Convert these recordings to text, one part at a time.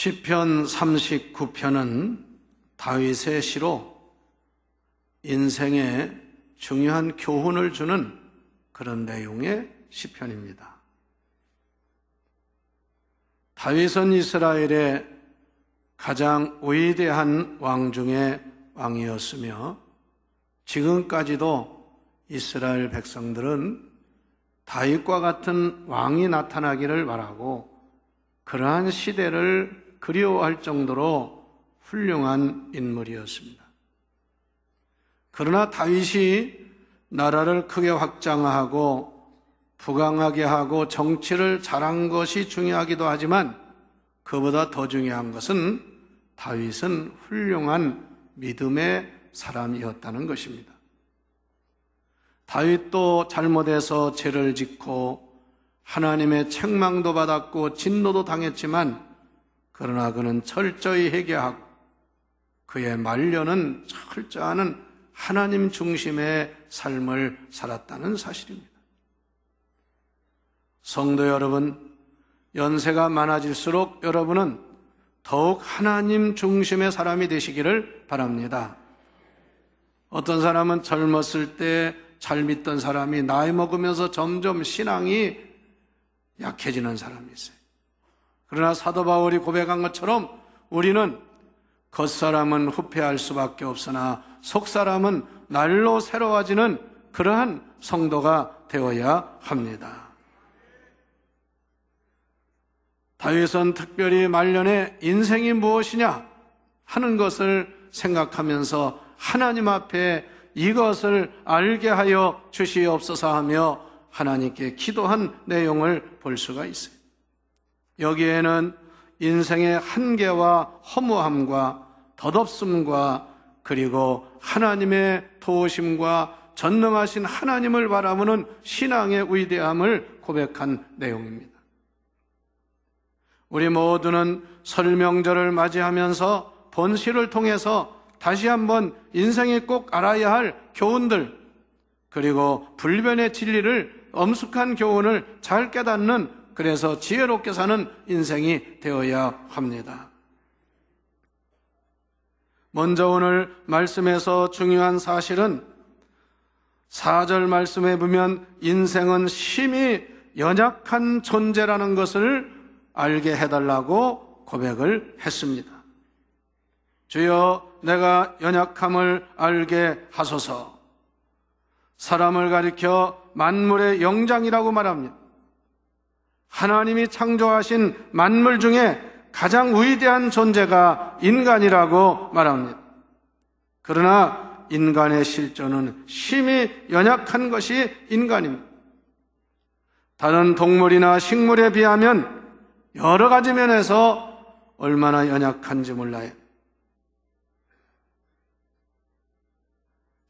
시편 39편은 다윗의 시로 인생에 중요한 교훈을 주는 그런 내용의 시편입니다. 다윗은 이스라엘의 가장 위대한 왕 중의 왕이었으며 지금까지도 이스라엘 백성들은 다윗과 같은 왕이 나타나기를 바라고 그러한 시대를 그리워할 정도로 훌륭한 인물이었습니다. 그러나 다윗이 나라를 크게 확장하고 부강하게 하고 정치를 잘한 것이 중요하기도 하지만 그보다 더 중요한 것은 다윗은 훌륭한 믿음의 사람이었다는 것입니다. 다윗도 잘못해서 죄를 짓고 하나님의 책망도 받았고 진노도 당했지만 그러나 그는 철저히 회개하고 그의 말년은 철저한 하나님 중심의 삶을 살았다는 사실입니다. 성도 여러분, 연세가 많아질수록 여러분은 더욱 하나님 중심의 사람이 되시기를 바랍니다. 어떤 사람은 젊었을 때 잘 믿던 사람이 나이 먹으면서 점점 신앙이 약해지는 사람이 있어요. 그러나 사도 바울이 고백한 것처럼 우리는 겉사람은 후패할 수밖에 없으나 속사람은 날로 새로워지는 그러한 성도가 되어야 합니다. 다윗은 특별히 말년에 인생이 무엇이냐 하는 것을 생각하면서 하나님 앞에 이것을 알게 하여 주시옵소서 하며 하나님께 기도한 내용을 볼 수가 있어요. 여기에는 인생의 한계와 허무함과 덧없음과 그리고 하나님의 도우심과 전능하신 하나님을 바라보는 신앙의 위대함을 고백한 내용입니다. 우리 모두는 설 명절을 맞이하면서 본시를 통해서 다시 한번 인생에 꼭 알아야 할 교훈들 그리고 불변의 진리를 엄숙한 교훈을 잘 깨닫는 그래서 지혜롭게 사는 인생이 되어야 합니다. 먼저 오늘 말씀에서 중요한 사실은 4절 말씀에 보면 인생은 심히 연약한 존재라는 것을 알게 해달라고 고백을 했습니다. 주여 내가 연약함을 알게 하소서. 사람을 가리켜 만물의 영장이라고 말합니다. 하나님이 창조하신 만물 중에 가장 위대한 존재가 인간이라고 말합니다. 그러나 인간의 실존은 심히 연약한 것이 인간입니다. 다른 동물이나 식물에 비하면 여러 가지 면에서 얼마나 연약한지 몰라요.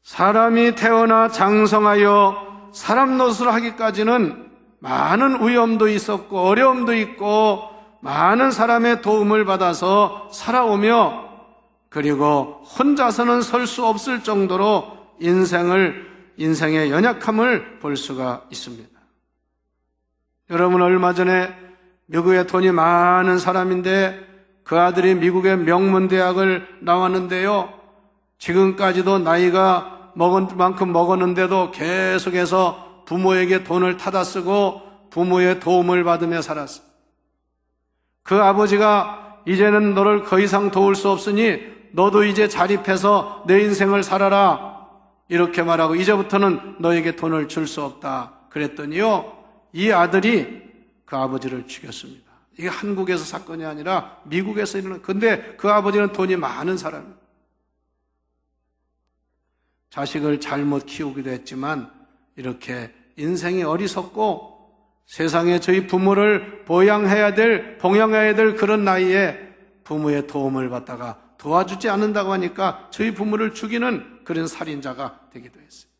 사람이 태어나 장성하여 사람 노릇을 하기까지는 많은 위험도 있었고 어려움도 있고 많은 사람의 도움을 받아서 살아오며 그리고 혼자서는 설 수 없을 정도로 인생의 연약함을 볼 수가 있습니다. 여러분 얼마 전에 미국에 돈이 많은 사람인데 그 아들이 미국의 명문대학을 나왔는데요. 지금까지도 나이가 먹은 만큼 먹었는데도 계속해서 부모에게 돈을 타다 쓰고 부모의 도움을 받으며 살았어요. 그 아버지가 이제는 너를 더 이상 도울 수 없으니 너도 이제 자립해서 내 인생을 살아라 이렇게 말하고 이제부터는 너에게 돈을 줄 수 없다 그랬더니요 이 아들이 그 아버지를 죽였습니다. 이게 한국에서 사건이 아니라 미국에서 일어난 근데 그 아버지는 돈이 많은 사람이에요. 자식을 잘못 키우기도 했지만 이렇게 인생이 어리석고 세상에 저희 부모를 봉양해야 될 그런 나이에 부모의 도움을 받다가 도와주지 않는다고 하니까 저희 부모를 죽이는 그런 살인자가 되기도 했어요.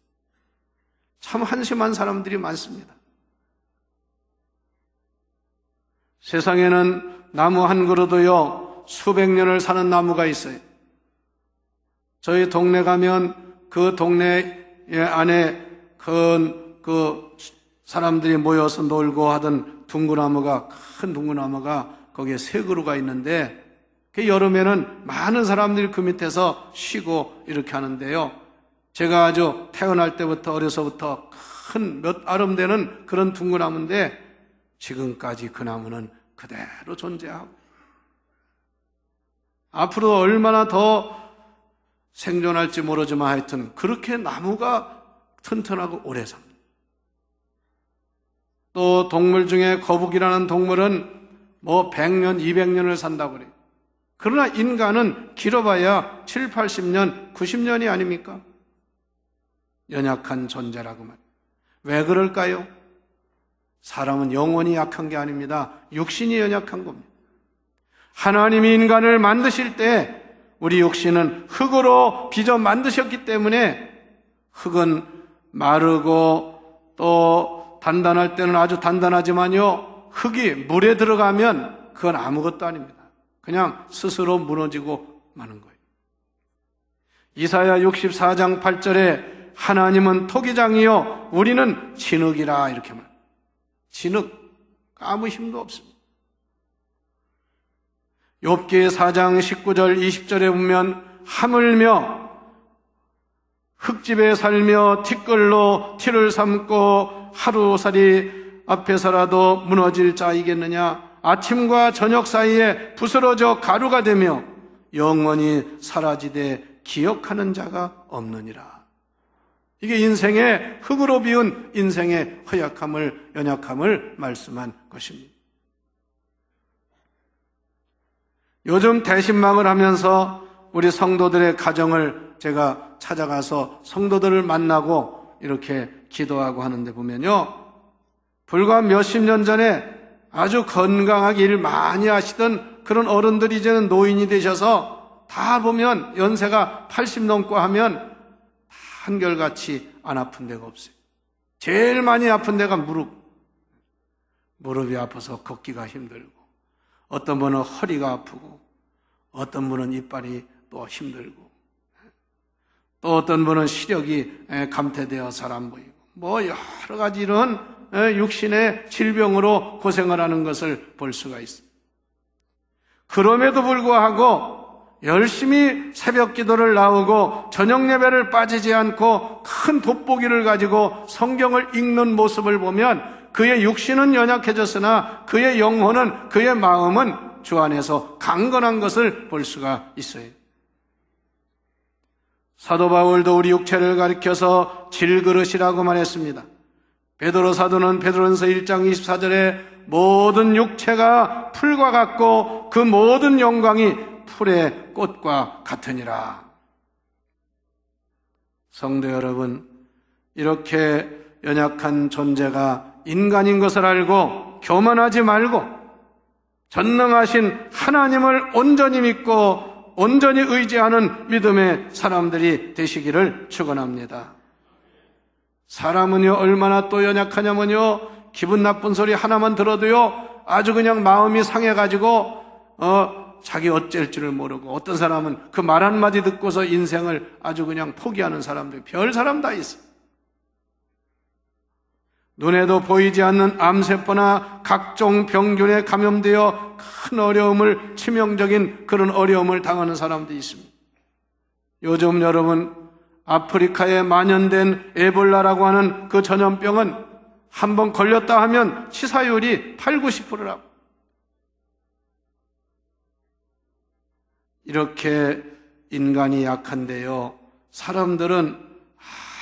참 한심한 사람들이 많습니다. 세상에는 나무 한 그루도요 수백 년을 사는 나무가 있어요. 저희 동네 가면 그 동네 안에 그 사람들이 모여서 놀고 하던 둥그나무가 큰 둥그나무가 거기에 세 그루가 있는데 그 여름에는 많은 사람들이 그 밑에서 쉬고 이렇게 하는데요. 제가 아주 태어날 때부터 어려서부터 큰 몇 아름 되는 그런 둥그나무인데 지금까지 그 나무는 그대로 존재하고 앞으로 얼마나 더 생존할지 모르지만 하여튼 그렇게 나무가 튼튼하고 오래 삽니다. 또 동물 중에 거북이라는 동물은 뭐 100년, 200년을 산다고 그래요. 그러나 인간은 길어봐야 7, 80년, 90년이 아닙니까? 연약한 존재라고 말이에요. 왜 그럴까요? 사람은 영혼이 약한 게 아닙니다. 육신이 연약한 겁니다. 하나님이 인간을 만드실 때 우리 육신은 흙으로 빚어 만드셨기 때문에 흙은 마르고 또 단단할 때는 아주 단단하지만요, 흙이 물에 들어가면 그건 아무것도 아닙니다. 그냥 스스로 무너지고 마는 거예요. 이사야 64장 8절에 하나님은 토기장이요 우리는 진흙이라 이렇게 말합니다. 진흙, 아무 힘도 없습니다. 욥기 4장 19절 20절에 보면 하물며 흙집에 살며 티끌로 티를 삼고 하루살이 앞에서라도 무너질 자이겠느냐. 아침과 저녁 사이에 부스러져 가루가 되며 영원히 사라지되 기억하는 자가 없느니라. 이게 인생의 흙으로 비운 인생의 허약함을, 연약함을 말씀한 것입니다. 요즘 대신망을 하면서 우리 성도들의 가정을 제가 찾아가서 성도들을 만나고 이렇게 기도하고 하는데 보면요, 불과 몇십 년 전에 아주 건강하게 일 많이 하시던 그런 어른들이 이제는 노인이 되셔서 다 보면 연세가 80 넘고 하면 한결같이 안 아픈 데가 없어요. 제일 많이 아픈 데가 무릎이 아파서 걷기가 힘들고, 어떤 분은 허리가 아프고, 어떤 분은 이빨이 또 힘들고, 또 어떤 분은 시력이 감퇴되어 잘 안 보이고, 뭐 여러 가지 이런 육신의 질병으로 고생을 하는 것을 볼 수가 있습니다. 그럼에도 불구하고 열심히 새벽 기도를 나오고 저녁 예배를 빠지지 않고 큰 돋보기를 가지고 성경을 읽는 모습을 보면 그의 육신은 연약해졌으나 그의 영혼은, 그의 마음은 주 안에서 강건한 것을 볼 수가 있어요. 사도 바울도 우리 육체를 가리켜서 질그릇이라고 말했습니다. 베드로 사도는 베드로전서 1장 24절에 모든 육체가 풀과 같고 그 모든 영광이 풀의 꽃과 같으니라. 성도 여러분, 이렇게 연약한 존재가 인간인 것을 알고 교만하지 말고 전능하신 하나님을 온전히 믿고 온전히 의지하는 믿음의 사람들이 되시기를 축원합니다. 사람은요 얼마나 또 연약하냐면요, 기분 나쁜 소리 하나만 들어도요 아주 그냥 마음이 상해가지고 자기 어쩔 줄을 모르고, 어떤 사람은 그 말 한마디 듣고서 인생을 아주 그냥 포기하는 사람들, 별 사람 다 있어요. 눈에도 보이지 않는 암세포나 각종 병균에 감염되어 큰 어려움을, 치명적인 그런 어려움을 당하는 사람도 있습니다. 요즘 여러분, 아프리카에 만연된 에볼라라고 하는 그 전염병은 한번 걸렸다 하면 치사율이 8, 90%라고. 이렇게 인간이 약한데요, 사람들은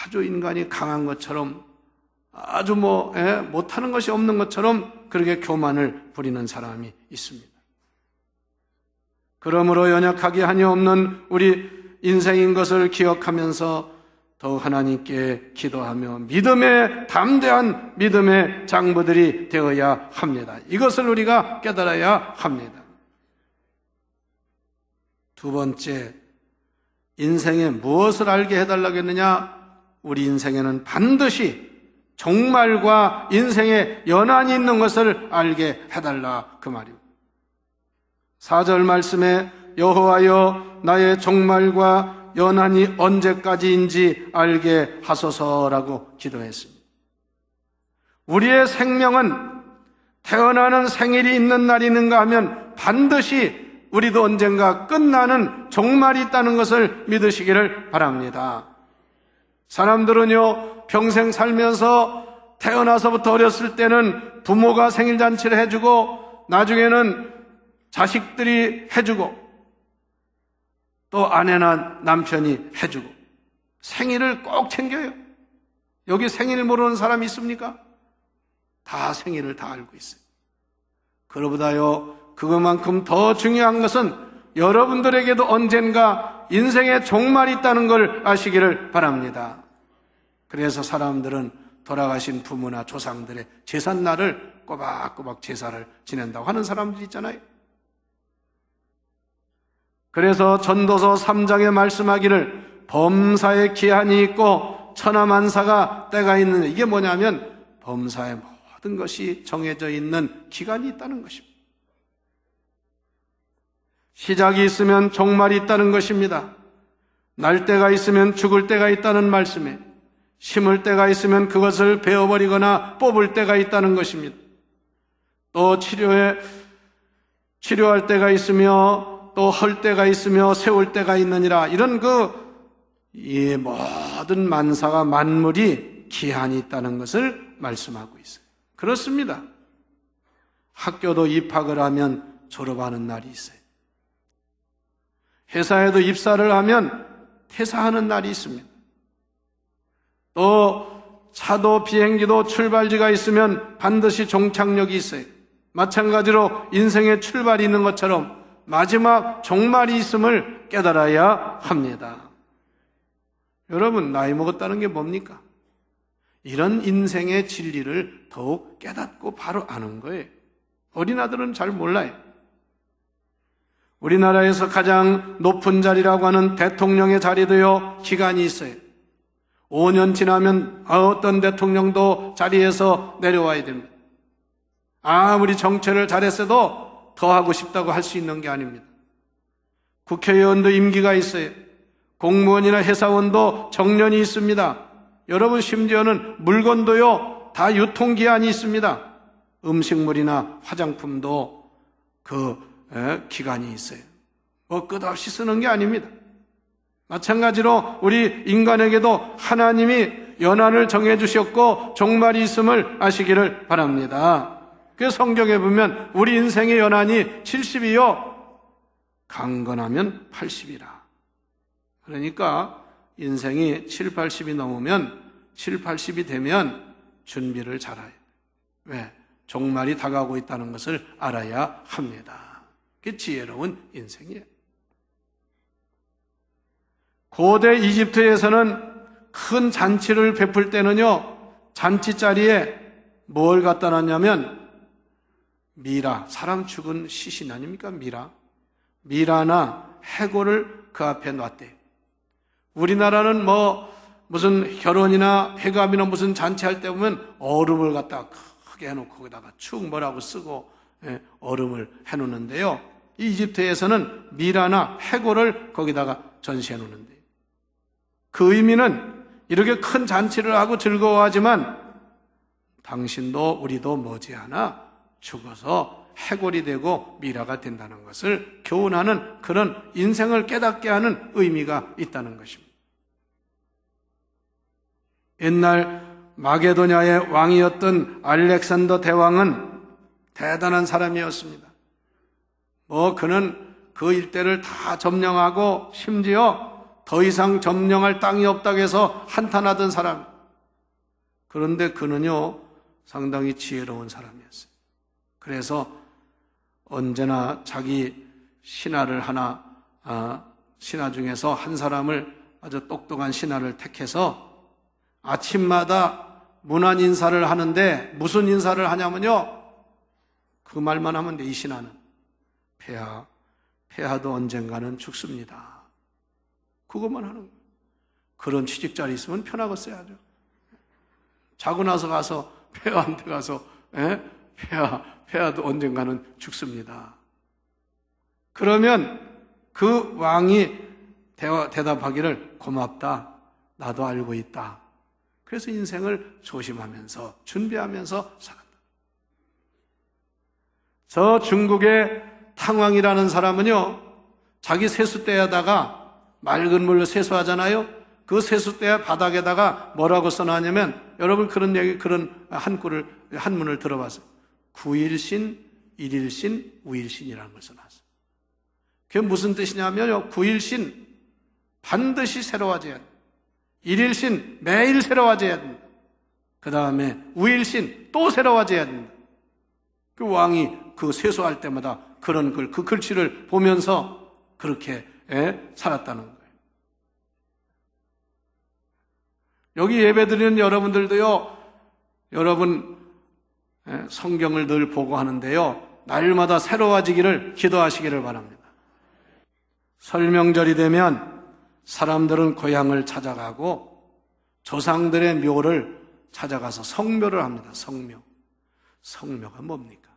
아주 인간이 강한 것처럼, 아주 못하는 것이 없는 것처럼 그렇게 교만을 부리는 사람이 있습니다. 그러므로 연약하게 하니 없는 우리 인생인 것을 기억하면서 더욱 하나님께 기도하며 믿음의 담대한 믿음의 장부들이 되어야 합니다. 이것을 우리가 깨달아야 합니다. 두 번째, 인생에 무엇을 알게 해달라고 했느냐? 우리 인생에는 반드시 종말과 인생에 연한이 있는 것을 알게 해달라, 그 말이요. 4절 말씀에 여호와여 나의 종말과 연한이 언제까지인지 알게 하소서라고 기도했습니다. 우리의 생명은 태어나는 생일이 있는 날이 있는가 하면 반드시 우리도 언젠가 끝나는 종말이 있다는 것을 믿으시기를 바랍니다. 사람들은요, 평생 살면서 태어나서부터 어렸을 때는 부모가 생일잔치를 해주고 나중에는 자식들이 해주고 또 아내나 남편이 해주고 생일을 꼭 챙겨요. 여기 생일 모르는 사람이 있습니까? 다 생일을 다 알고 있어요. 그러보다요, 그것만큼 더 중요한 것은 여러분들에게도 언젠가 인생의 종말이 있다는 걸 아시기를 바랍니다. 그래서 사람들은 돌아가신 부모나 조상들의 제삿날을 꼬박꼬박 제사를 지낸다고 하는 사람들이 있잖아요. 그래서 전도서 3장에 말씀하기를 범사에 기한이 있고 천하만사가 때가 있는, 이게 뭐냐면 범사의 모든 것이 정해져 있는 기간이 있다는 것입니다. 시작이 있으면 종말이 있다는 것입니다. 날 때가 있으면 죽을 때가 있다는 말씀에 심을 때가 있으면 그것을 베어버리거나 뽑을 때가 있다는 것입니다. 또 치료할 때가 있으며 또 헐 때가 있으며 세울 때가 있느니라. 이런 이 모든 만사가 만물이 기한이 있다는 것을 말씀하고 있어요. 그렇습니다. 학교도 입학을 하면 졸업하는 날이 있어요. 회사에도 입사를 하면 퇴사하는 날이 있습니다. 또 차도 비행기도 출발지가 있으면 반드시 종착역이 있어요. 마찬가지로 인생의 출발이 있는 것처럼 마지막 종말이 있음을 깨달아야 합니다. 여러분, 나이 먹었다는 게 뭡니까? 이런 인생의 진리를 더욱 깨닫고 바로 아는 거예요. 어린아들은 잘 몰라요. 우리나라에서 가장 높은 자리라고 하는 대통령의 자리도요, 기간이 있어요. 5년 지나면 어떤 대통령도 자리에서 내려와야 됩니다. 아무리 정치를 잘했어도 더 하고 싶다고 할 수 있는 게 아닙니다. 국회의원도 임기가 있어요. 공무원이나 회사원도 정년이 있습니다. 여러분, 심지어는 물건도요, 다 유통기한이 있습니다. 음식물이나 화장품도 기간이 있어요. 끝없이 쓰는 게 아닙니다. 마찬가지로 우리 인간에게도 하나님이 연한을 정해주셨고 종말이 있음을 아시기를 바랍니다. 그 성경에 보면 우리 인생의 연한이 70이요, 강건하면 80이라. 그러니까 인생이 7, 80이 넘으면 7, 80이 되면 준비를 잘해야 돼요. 왜? 종말이 다가오고 있다는 것을 알아야 합니다. 그게 지혜로운 인생이에요. 고대 이집트에서는 큰 잔치를 베풀 때는요, 잔치 자리에 뭘 갖다 놨냐면 미라, 사람 죽은 시신 아닙니까? 미라나 해골을 그 앞에 놨대요. 우리나라는 무슨 결혼이나 회갑이나 무슨 잔치할 때 보면 얼음을 갖다 크게 해놓고 거기다가 축 뭐라고 쓰고 얼음을 해놓는데요, 이집트에서는 미라나 해골을 거기다가 전시해 놓는데요. 그 의미는 이렇게 큰 잔치를 하고 즐거워하지만 당신도 우리도 머지않아 죽어서 해골이 되고 미라가 된다는 것을 교훈하는 그런 인생을 깨닫게 하는 의미가 있다는 것입니다. 옛날 마게도냐의 왕이었던 알렉산더 대왕은 대단한 사람이었습니다. 그는 그 일대를 다 점령하고 심지어 더 이상 점령할 땅이 없다고 해서 한탄하던 사람. 그런데 그는요, 상당히 지혜로운 사람이었어요. 그래서 언제나 자기 신하를 신하 중에서 한 사람을, 아주 똑똑한 신하를 택해서 아침마다 문안 인사를 하는데 무슨 인사를 하냐면요, 그 말만 하면 돼. 이 신하는 폐하도 언젠가는 죽습니다. 그것만 하는 거예요. 그런 취직자리 있으면 편하겠어야죠. 자고 나서 가서 폐하한테 가서 폐하도 언젠가는 죽습니다. 그러면 그 왕이 대답하기를 고맙다. 나도 알고 있다. 그래서 인생을 조심하면서 준비하면서 살았다. 저 중국의 탕왕이라는 사람은요, 자기 세숫대에다가 맑은 물로 세수하잖아요. 그 세숫대 바닥에다가 뭐라고 써놨냐면, 여러분 그런 한문을 들어봤어요. 구일신, 일일신, 우일신이라는 걸 써놨어요. 그게 무슨 뜻이냐면요, 구일신, 반드시 새로워져야 된다. 일일신, 매일 새로워져야 된다. 그 다음에 우일신, 또 새로워져야 된다. 그 왕이 그 세수할 때마다 그 글씨를 보면서 그렇게 살았다는 거예요. 여기 예배드리는 여러분들도요, 여러분 성경을 늘 보고 하는데요, 날마다 새로워지기를 기도하시기를 바랍니다. 설명절이 되면 사람들은 고향을 찾아가고 조상들의 묘를 찾아가서 성묘를 합니다. 성묘. 성묘가 뭡니까?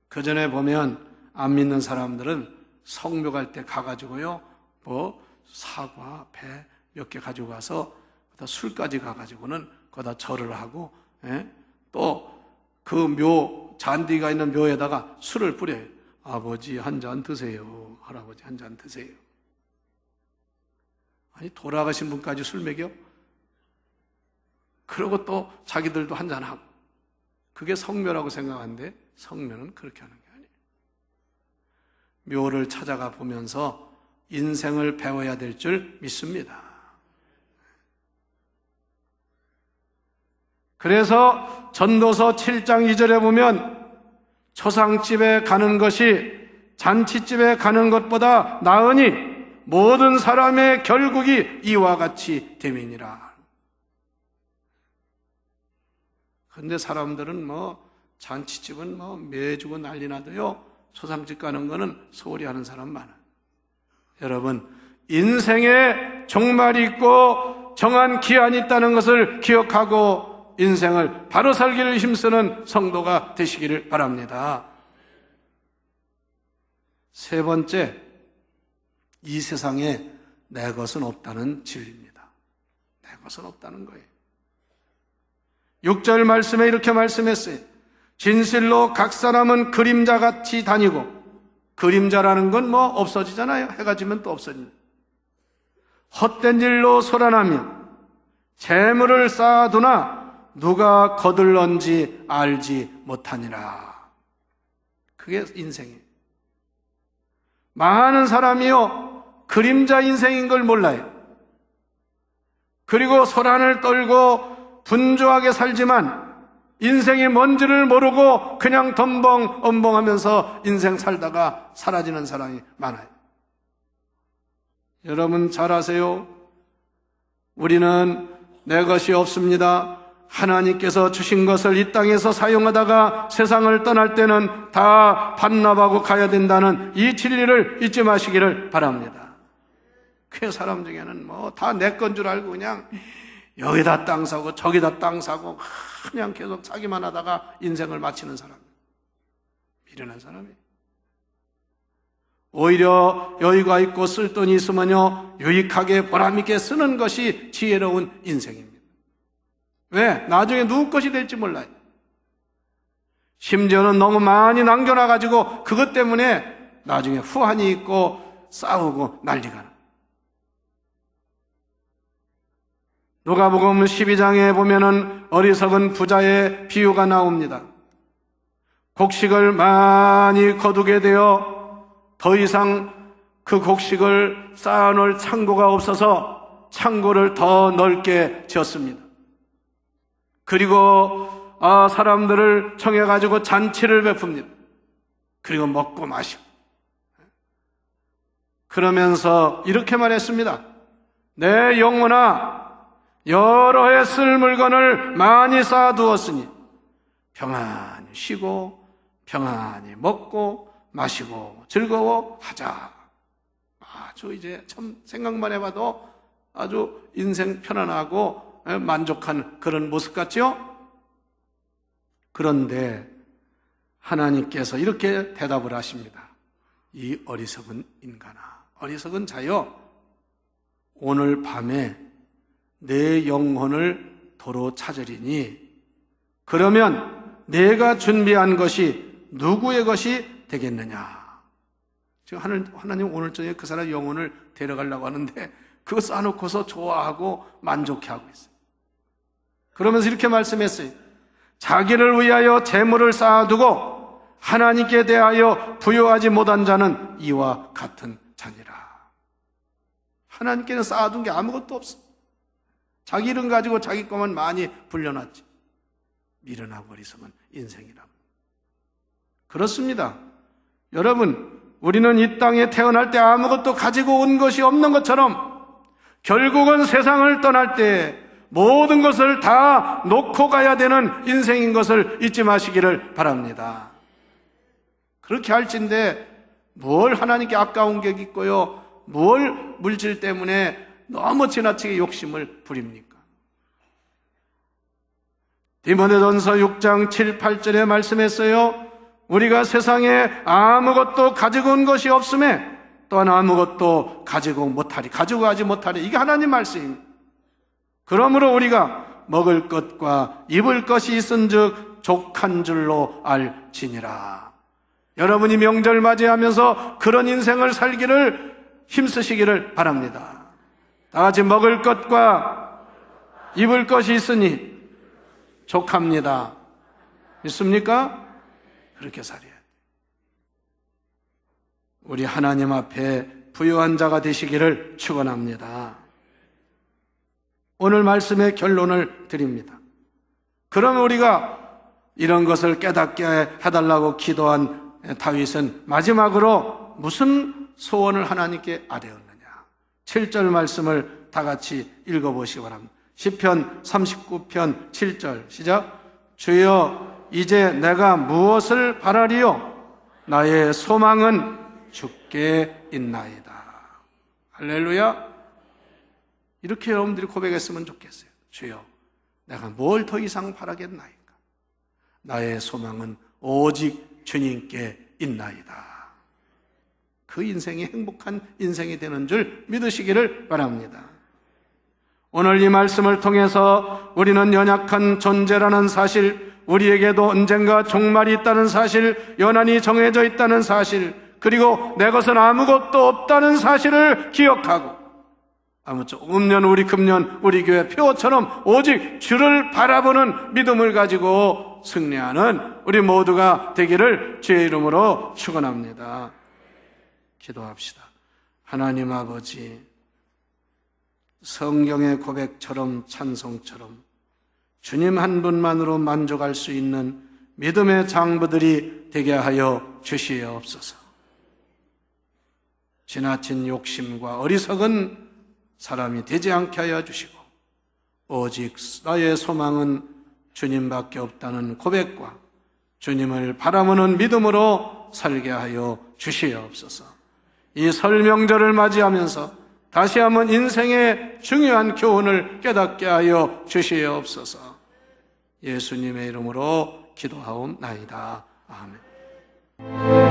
그 전에 보면 안 믿는 사람들은 성묘 갈 때 가가지고요, 사과, 배 몇 개 가지고 가서 술까지 가가지고는 거기다 절을 하고, 또 그 묘, 잔디가 있는 묘에다가 술을 뿌려요. 아버지 한 잔 드세요. 할아버지 한 잔 드세요. 아니, 돌아가신 분까지 술 먹여? 그러고 또 자기들도 한 잔하고. 그게 성묘라고 생각하는데 성묘는 그렇게 하는 게 아니에요. 묘를 찾아가 보면서 인생을 배워야 될 줄 믿습니다. 그래서 전도서 7장 2절에 보면 초상집에 가는 것이 잔치집에 가는 것보다 나으니 모든 사람의 결국이 이와 같이 됨이니라. 그런데 사람들은 잔치집은 매주고 난리 나도요, 초상집 가는 거는 소홀히 하는 사람 많아요. 여러분, 인생에 종말이 있고 정한 기한이 있다는 것을 기억하고 인생을 바로 살기를 힘쓰는 성도가 되시기를 바랍니다. 세 번째, 이 세상에 내 것은 없다는 진리입니다. 내 것은 없다는 거예요. 6절 말씀에 이렇게 말씀했어요. 진실로 각 사람은 그림자같이 다니고, 그림자라는 건 없어지잖아요. 해가 지면 또 없어집니다. 헛된 일로 소란하며 재물을 쌓아두나 누가 거들런지 알지 못하니라. 그게 인생이에요. 많은 사람이요, 그림자 인생인 걸 몰라요. 그리고 소란을 떨고 분주하게 살지만 인생이 뭔지를 모르고 그냥 덤벙엄벙하면서 인생 살다가 사라지는 사람이 많아요. 여러분 잘 아세요. 우리는 내 것이 없습니다. 하나님께서 주신 것을 이 땅에서 사용하다가 세상을 떠날 때는 다 반납하고 가야 된다는 이 진리를 잊지 마시기를 바랍니다. 그 사람 중에는 다 내 건 줄 알고 그냥 여기다 땅 사고 저기다 땅 사고 그냥 계속 사기만 하다가 인생을 마치는 사람, 미련한 사람이에요. 오히려 여유가 있고 쓸 돈이 있으면요, 유익하게 보람있게 쓰는 것이 지혜로운 인생입니다. 왜? 나중에 누구 것이 될지 몰라요. 심지어는 너무 많이 남겨놔가지고 그것 때문에 나중에 후환이 있고 싸우고 난리가 나요. 누가복음 12장에 보면은 어리석은 부자의 비유가 나옵니다. 곡식을 많이 거두게 되어 더 이상 그 곡식을 쌓아놓을 창고가 없어서 창고를 더 넓게 지었습니다. 그리고 사람들을 청해가지고 잔치를 베풉니다. 그리고 먹고 마시고. 그러면서 이렇게 말했습니다. 내 영혼아, 여러 해 쓸 물건을 많이 쌓아두었으니 평안히 쉬고 평안히 먹고 마시고 즐거워하자. 아주 이제 참 생각만 해봐도 아주 인생 편안하고 만족한 그런 모습 같죠? 그런데 하나님께서 이렇게 대답을 하십니다. 이 어리석은 인간아, 어리석은 자여, 오늘 밤에 내 영혼을 도로 찾으리니 그러면 내가 준비한 것이 누구의 것이 되겠느냐? 지금 하나님 오늘 저녁에 그 사람 영혼을 데려가려고 하는데 그거 쌓아놓고서 좋아하고 만족해하고 있어요. 그러면서 이렇게 말씀했어요. 자기를 위하여 재물을 쌓아두고 하나님께 대하여 부여하지 못한 자는 이와 같은 자니라. 하나님께는 쌓아둔 게 아무것도 없어. 자기 이름 가지고 자기 것만 많이 불려놨지. 미련하고 어리석은 인생이라고. 그렇습니다. 여러분, 우리는 이 땅에 태어날 때 아무것도 가지고 온 것이 없는 것처럼 결국은 세상을 떠날 때 모든 것을 다 놓고 가야 되는 인생인 것을 잊지 마시기를 바랍니다. 그렇게 할진데 뭘 하나님께 아까운 게 있고요, 뭘 물질 때문에 너무 지나치게 욕심을 부립니까? 디모데전서 6장 7, 8절에 말씀했어요. 우리가 세상에 아무것도 가지고 온 것이 없음에 또한 아무것도 가지고 가지 못하리. 이게 하나님 말씀입니다. 그러므로 우리가 먹을 것과 입을 것이 있은즉 족한 줄로 알지니라. 여러분이 명절 맞이하면서 그런 인생을 살기를 힘쓰시기를 바랍니다. 다 같이 먹을 것과 입을 것이 있으니 족합니다. 믿습니까? 그렇게 살아야 돼요. 우리 하나님 앞에 부유한 자가 되시기를 축원합니다. 오늘 말씀의 결론을 드립니다. 그러면 우리가 이런 것을 깨닫게 해달라고 기도한 다윗은 마지막으로 무슨 소원을 하나님께 아뢰었느냐? 7절 말씀을 다 같이 읽어보시기 바랍니다. 시편 39편 7절 시작. 주여 이제 내가 무엇을 바라리요? 나의 소망은 주께 있나이다. 할렐루야. 이렇게 여러분들이 고백했으면 좋겠어요. 주여 내가 뭘 더 이상 바라겠나이까? 나의 소망은 오직 주님께 있나이다. 그 인생이 행복한 인생이 되는 줄 믿으시기를 바랍니다. 오늘 이 말씀을 통해서 우리는 연약한 존재라는 사실, 우리에게도 언젠가 종말이 있다는 사실, 연한이 정해져 있다는 사실, 그리고 내 것은 아무것도 없다는 사실을 기억하고 아무쪼록 음년 우리 금년 우리 교회 표처럼 오직 주를 바라보는 믿음을 가지고 승리하는 우리 모두가 되기를 주의 이름으로 축원합니다. 기도합시다. 하나님 아버지, 성경의 고백처럼 찬송처럼 주님 한 분만으로 만족할 수 있는 믿음의 장부들이 되게 하여 주시옵소서. 지나친 욕심과 어리석은 사람이 되지 않게 하여 주시고 오직 나의 소망은 주님밖에 없다는 고백과 주님을 바라보는 믿음으로 살게 하여 주시옵소서. 이 설 명절을 맞이하면서 다시 한번 인생의 중요한 교훈을 깨닫게 하여 주시옵소서. 예수님의 이름으로 기도하옵나이다. 아멘.